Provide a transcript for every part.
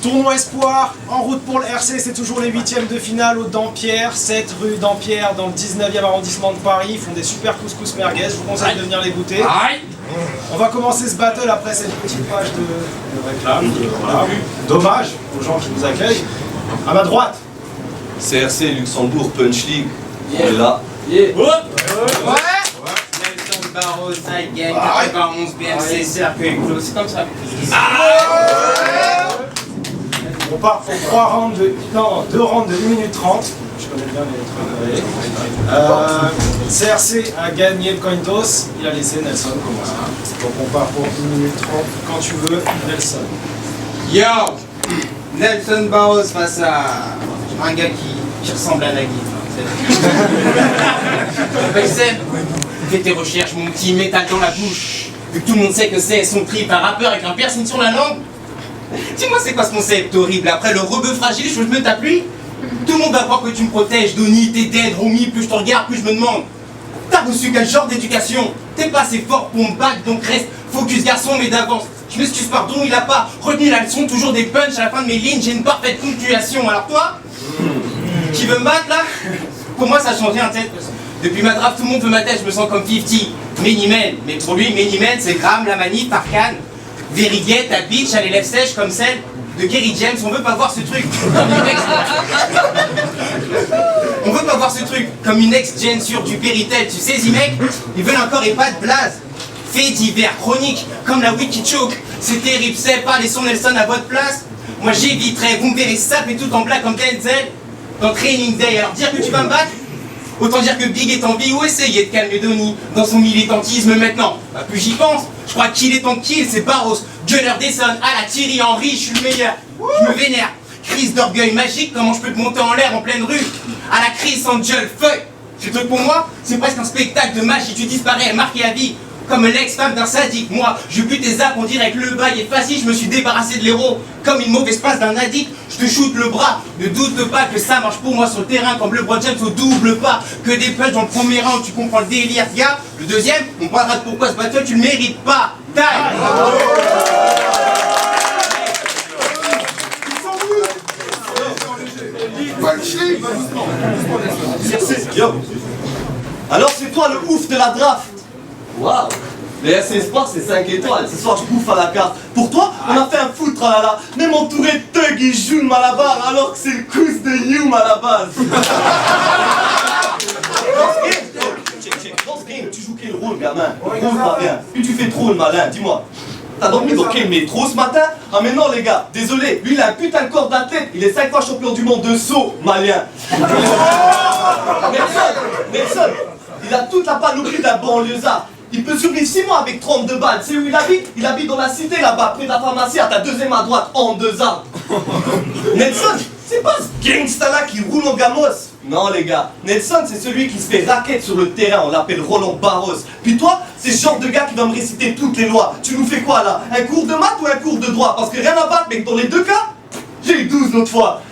Tournoi Espoir, en route pour le RC, c'est toujours les 8e de finale au Dampierre, 7 rue Dampierre dans le 19e arrondissement de Paris. Ils font des super couscous merguez, je vous conseille de venir les goûter. On va commencer ce battle après cette petite page de réclame, d'hommage aux gens qui nous accueillent. À ma droite. CRC Luxembourg Punch League, on est là. Nelson Barros, Side Gang, 91 BMC, cercueil clos, c'est comme ça. On part pour 2 rounds de 1 minute 30. Je connais bien les trucs. CRC a gagné le coin toss, il a laissé Nelson commencer. Donc on part pour 1 minute 30. Quand tu veux, Nelson. Yo! Nelson Barros face à un gars qui ressemble à Nagui. Fais tes recherches, mon petit, métal dans la bouche. Vu que tout le monde sait que c'est son trip, un rappeur avec un piercing sur la langue. Dis-moi, c'est quoi ce concept horrible? Après le rebeu fragile, je me tape lui? Tout le monde va croire que tu me protèges, Donny, t'es dead, Romy, plus je te regarde, plus je me demande. T'as reçu quel genre d'éducation? T'es pas assez fort pour me battre, donc reste focus garçon, mais d'avance. Je m'excuse, pardon, il a pas retenu la leçon, toujours des punchs à la fin de mes lignes, j'ai une parfaite ponctuation. Alors toi, qui veut me battre là? Pour moi ça change rien, tête. Depuis ma draft, tout le monde veut ma tête, je me sens comme 50. Many-Man, mais pour lui, Many-Man, c'est Graham, la manif, Arcane. Veriguet, ta bitch, elle est lèvres sèches comme celle de Kerry James, on veut pas voir ce truc. On veut pas voir ce truc comme une ex-gen sur du Péritel, tu sais, mec, ils veulent encore et pas de blase. Faits divers, chroniques, comme la wiki choke. C'est terrible, c'est pas, laissons Nelson à votre place. Moi j'éviterai, vous me verrez saper tout en black comme Denzel dans Training Day. Alors dire que tu vas me battre, autant dire que Big est en vie ou essayer de calmer Donny dans son militantisme maintenant. Bah, plus j'y pense, je crois qu'il est temps de kill, c'est Barros, Gunner Desson, à la Thierry Henry, je suis le meilleur. Je me vénère, crise d'orgueil magique, comment je peux te monter en l'air en pleine rue? À la Chris Angel, fuck. Ce truc pour moi, c'est presque un spectacle de magie, tu disparais, marqué à vie. Comme l'ex-femme d'un sadique, moi, je bute tes apps, on dirait que le bail est facile, je me suis débarrassé de l'héros. Comme une mauvaise passe d'un addict, je te shoot le bras. Ne doute pas que ça marche pour moi sur le terrain, comme LeBron James au double pas. Que des punchs dans le premier round, tu comprends le délire, gars. Le deuxième, on parlera de pourquoi ce battle, tu le mérites pas. Taille. Yo. Alors c'est toi le ouf de la draft. Waouh. Les RC Espoir c'est 5 étoiles, ce soir je bouffe à la carte. Pour toi, on a fait un full tralala. Même entouré de thugs, ils jouent le malabar alors que c'est le cousin de Hume à la base. Dans ce game, tu joues quel rôle, gamin? Rôle pas bien. Puis tu fais trop le malin, dis-moi. T'as dormi dans quel métro ce matin? Ah mais non les gars, désolé, lui il a un putain de corps d'athlète, il est 5 fois champion du monde de saut malien. Nelson, il a toute la panoplie d'un banlieusard. Il peut survivre 6 mois avec 32 balles. C'est où il habite? Il habite dans la cité là-bas, près de la pharmacie, à ta deuxième à droite, en 2 arbres. Nelson, c'est pas ce gangsta-là qui roule en gamos. Non les gars, Nelson c'est celui qui se fait raquette sur le terrain, on l'appelle Roland Barros. Puis toi, c'est ce genre de gars qui va me réciter toutes les lois. Tu nous fais quoi là? Un cours de maths ou un cours de droit? Parce que rien à battre, mec, dans les deux cas, j'ai eu 12 l'autre fois.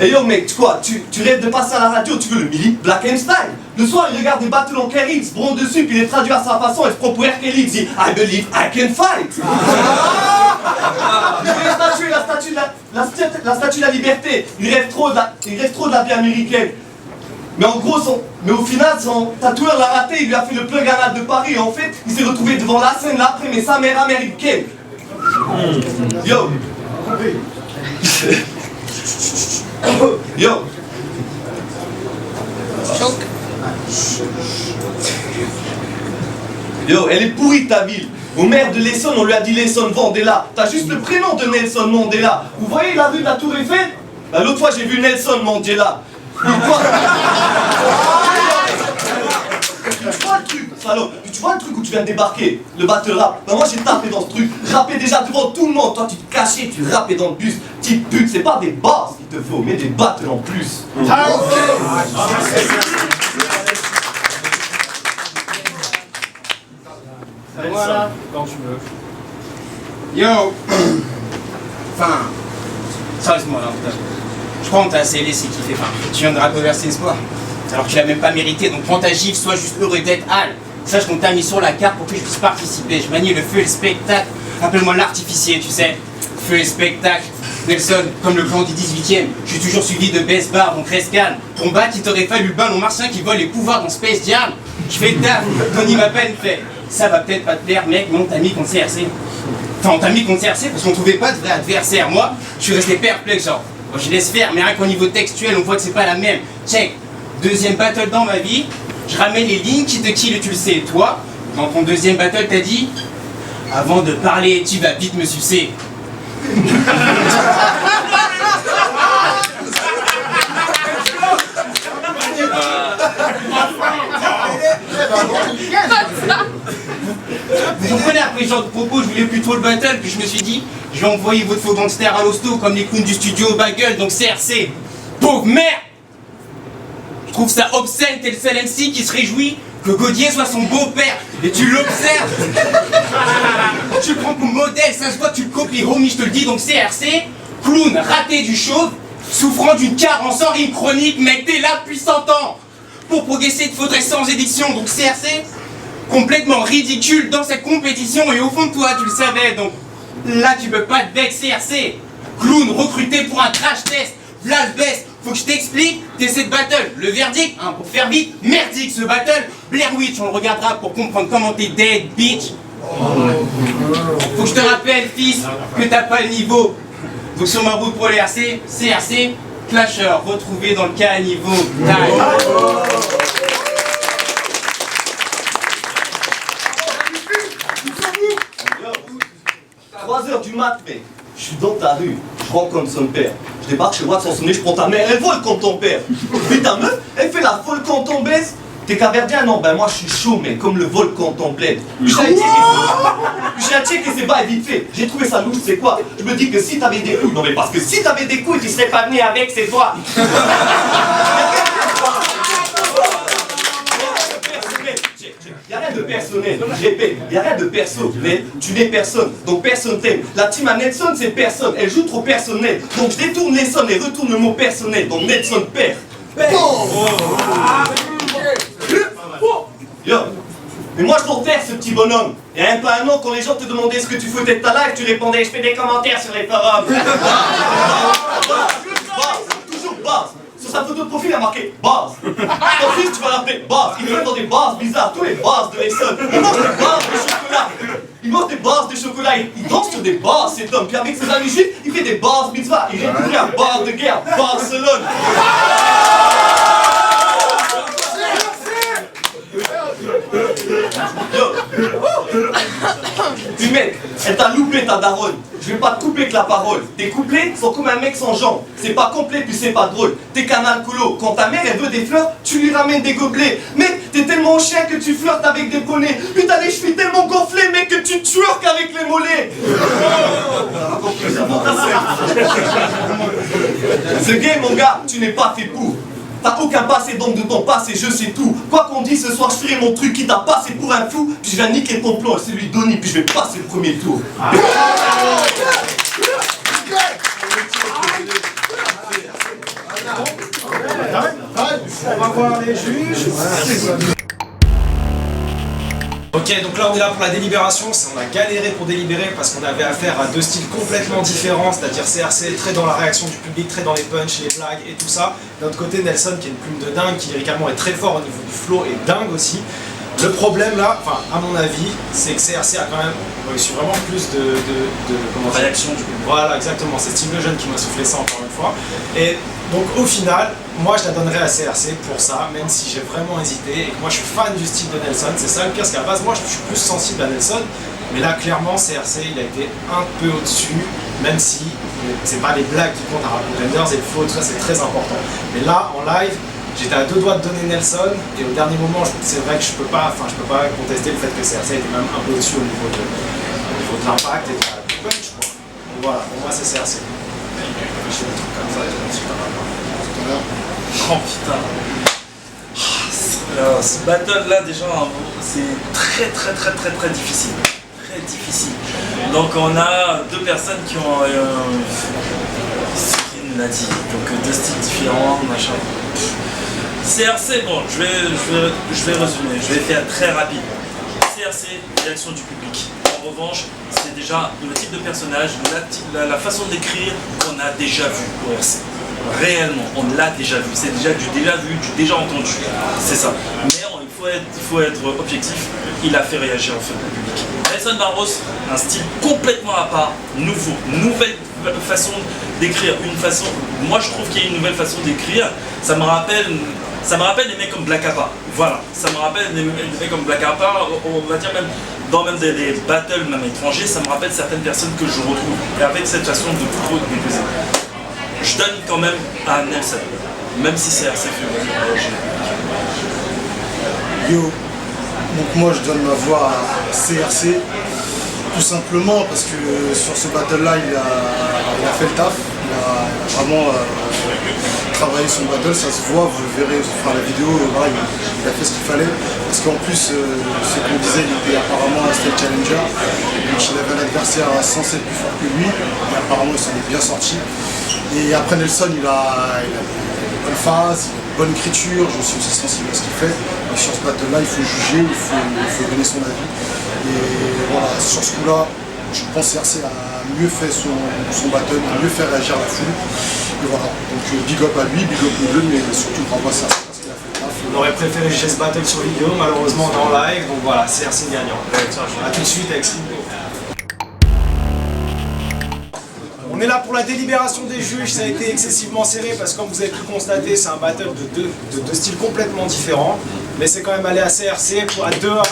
Et yo mec, tu rêves de passer à la radio, tu veux le mili Black M Style. Le soir il regarde des battles en KRX, bronze dessus, puis il les traduit à sa façon, il se prend pour RKX, il dit I believe I can fight. La statue de la liberté, il rêve trop de la vie américaine. Mais en gros, mais au final, son tatoueur l'a raté, il lui a fait le plug anal de Paris, et en fait, il s'est retrouvé devant la scène l'après, mais sa mère américaine. Yo. Yo. Yo, elle est pourrie ta ville. Au maire de l'Essonne, on lui a dit Nelson Mandela. T'as juste le prénom de Nelson Mandela. Vous voyez la rue de la Tour Eiffel? Bah, l'autre fois, j'ai vu Nelson Mandela. Tu vois le truc, salaud? Tu vois le truc où tu viens de débarquer? Le battle rap. Bah, moi, j'ai tapé dans ce truc. Rappé déjà devant tout le monde. Toi, tu te cachais, tu rappais dans le bus. Petite pute, c'est pas des bars qu'il te faut, mais des battles en plus. Voilà, quand tu veux. Yo. Enfin, sérieusement là, je crois qu'on t'a assez laissé kiffer. Enfin, tu viens de reverser espoir. Alors que tu l'as même pas mérité, donc prends ta gifle, sois juste heureux d'être Al. Sache qu'on t'a mis sur la carte pour que je puisse participer. Je manie le feu et le spectacle. Appelle-moi l'artificier, tu sais. Feu et spectacle. Nelson, comme le clan du 18ème, je suis toujours suivi de Best Bar, donc reste calme. Pour battre, il t'aurait fallu le ballon martien qui vole les pouvoirs dans Space Jam. Je fais le taf, Tony m'appelle, il fait ça va peut-être pas te plaire, mec, mais on t'a mis contre CRC. Enfin, on t'a mis contre CRC parce qu'on trouvait pas de vrai adversaire. Moi, je suis resté perplexe, genre, bon, je laisse faire, mais rien qu'au niveau textuel, on voit que c'est pas la même. Check, deuxième battle dans ma vie, je ramène les lignes qui te killent, tu le sais. Toi, dans ton deuxième battle, t'as dit avant de parler, tu vas vite me sucer. Vous comprenez, après ce genre de propos, je voulais plutôt le battle, puis je me suis dit, je vais envoyer votre faux gangster à l'hosto comme les clowns du studio Bagel, donc CRC. Pauvre merde! Je trouve ça obscène, t'es le seul MC qui se réjouit que Gaudier soit son beau-père, et tu l'observes. Tu le prends comme modèle, ça se voit que tu le copies, homie, je te le dis, donc CRC, clown raté du chauve, souffrant d'une carence en rime chronique, mec, t'es là depuis 100 ans. Pour progresser, il te faudrait sans édiction, donc CRC, complètement ridicule dans cette compétition, et au fond de toi, tu le savais, donc là, tu peux pas te vexer, CRC. Clown recruté pour un crash test, v'là le best. Faut que je t'explique, t'essaies de battle. Le verdict, hein, pour faire vite, merdique ce battle. Blair Witch, on le regardera pour comprendre comment t'es dead, bitch. Faut que je te rappelle, fils, que t'as pas le niveau. Donc sur ma route pour les RC, CRC, Clasher, retrouvé dans le caniveau. 3h du mat, mec. Je suis dans ta rue, je rencontre son père. Je débarque chez moi sans sonner, je prends ta mère, elle vole contre ton père. Puis ta meuf, elle fait la folle quand on baisse. T'es caverdien? Non, ben moi je suis chaud, mais comme le vol quand on plaide. Puis j'ai checké ses bails vite fait. J'ai trouvé ça louche, c'est quoi? Je me dis que si t'avais des couilles, non mais parce que si t'avais des couilles, tu serais pas venu avec, c'est toi. Y'a rien de personnel, je répète, y'a rien de perso, mais tu n'es personne, donc personne t'aime. La team à Nelson c'est personne, elle joue trop personnel, donc je détourne les sons et retourne le mot personnel, donc Nelson perd. Yo, mais moi je t'en perds ce petit bonhomme. Il y a même pas un an quand les gens te demandaient ce que tu foutais de ta live, tu répondais je fais des commentaires sur les forums. Toujours base. Sur sa photo de profil, il a marqué base. Ton fils, tu vas l'appeler base. Il vole dans des bases bizarres, tous les bases de Nelson. Il mange des bases de chocolat. Il mange des bases de chocolat. Il danse sur des bases, cet homme. Puis avec ses amis juifs, il fait des bases mitzvah. Il récupère un bar de guerre, Barcelone. Puis mec, elle t'a loupé ta daronne. Je vais pas te couper avec la parole. Tes couplets sont comme un mec sans jambes. C'est pas complet puis c'est pas drôle. T'es qu'un alcoolo. Quand ta mère elle veut des fleurs, tu lui ramènes des gobelets. Mec, t'es tellement chien que tu flirtes avec des poneys. Puis t'as les chevilles tellement gonflées, mec, que tu twerk avec les mollets. Ce game, mon gars, tu n'es pas fait pour. T'as aucun passé, donc de ton passé, je sais tout. Quoi qu'on dise, ce soir je ferai mon truc qui t'a passé pour un fou. Puis je vais niquer ton plan, c'est lui Donny, puis je vais passer le premier tour. On va voir les juges. Ok, donc là on est là pour la délibération, on a galéré pour délibérer parce qu'on avait affaire à deux styles complètement différents, c'est-à-dire CRC très dans la réaction du public, très dans les punchs, les blagues et tout ça. D'un autre côté Nelson qui a une plume de dingue, qui lyricalement est très fort au niveau du flow et dingue aussi. Le problème là, enfin à mon avis, c'est que CRC a quand même reçu vraiment plus de réaction du public. Voilà, exactement, c'est Steve Lejeune qui m'a soufflé ça encore une fois. Et donc au final, moi je la donnerais à CRC pour ça, même si j'ai vraiment hésité et que moi je suis fan du style de Nelson. C'est ça le pire, parce qu'à la base moi je suis plus sensible à Nelson, mais là clairement CRC il a été un peu au-dessus, même si c'est pas les blagues qui comptent à Rap Contenders et le flow, tout ça c'est très important. Mais là en live, j'étais à deux doigts de donner Nelson et au dernier moment c'est vrai que je peux pas contester le fait que CRC était même un peu au-dessus au niveau de l'impact et du punch quoi. Donc voilà, pour moi c'est CRC. Je fais des trucs comme ça, Oh putain. Alors, ce battle là déjà c'est très difficile. Très difficile. Donc on a deux personnes qui ont ce qu'il l'a dit. Donc deux styles différents, machin. CRC, bon, je vais résumer, je vais faire très rapide. CRC, réaction du public. en revanche, c'est déjà le type de personnage, la façon d'écrire qu'on a déjà vu au RC. Réellement, on l'a déjà vu. C'est déjà du déjà vu, du déjà entendu. C'est ça. Mais il faut être objectif. Il a fait réagir en fait le public. Nelson Barros, un style complètement à part, nouveau, nouvelle façon d'écrire, moi je trouve qu'il y a une nouvelle façon d'écrire, ça me rappelle des mecs comme Black Appa, voilà, ça me rappelle des mecs comme Black Appa, on va dire même dans des battles même étrangers, ça me rappelle certaines personnes que je retrouve, et avec cette façon de déposer. Je donne quand même à Nelson, même si c'est RC fait. Yo, donc moi je donne ma voix à CRC, tout simplement parce que sur ce battle là il a fait le taf, il a vraiment travaillé son battle, ça se voit, vous le verrez, enfin la vidéo, voilà, il a fait ce qu'il fallait, parce qu'en plus, ce qu'on disait, il était apparemment un state challenger, donc il avait un adversaire censé être plus fort que lui, et apparemment il s'en est bien sorti. Et après Nelson, il a une bonne phase, une bonne écriture, je suis aussi sensible à ce qu'il fait. Mais sur ce battle-là, il faut juger, il faut donner son avis. Et voilà, sur ce coup-là, je pense que RC a mieux fait son battle, a mieux fait réagir la foule. Et voilà, donc big up à lui, big up aux deux, mais surtout bravo à CRC parce qu'il a fait le taf. On aurait préféré juger ce battle sur vidéo, malheureusement dans live, donc voilà, CRC gagnant. A tout de suite avec Slimbo. On est là pour la délibération des juges, ça a été excessivement serré parce que comme vous avez pu constater, c'est un battle de deux styles complètement différents. Mais c'est quand même allé à CRC à 2 à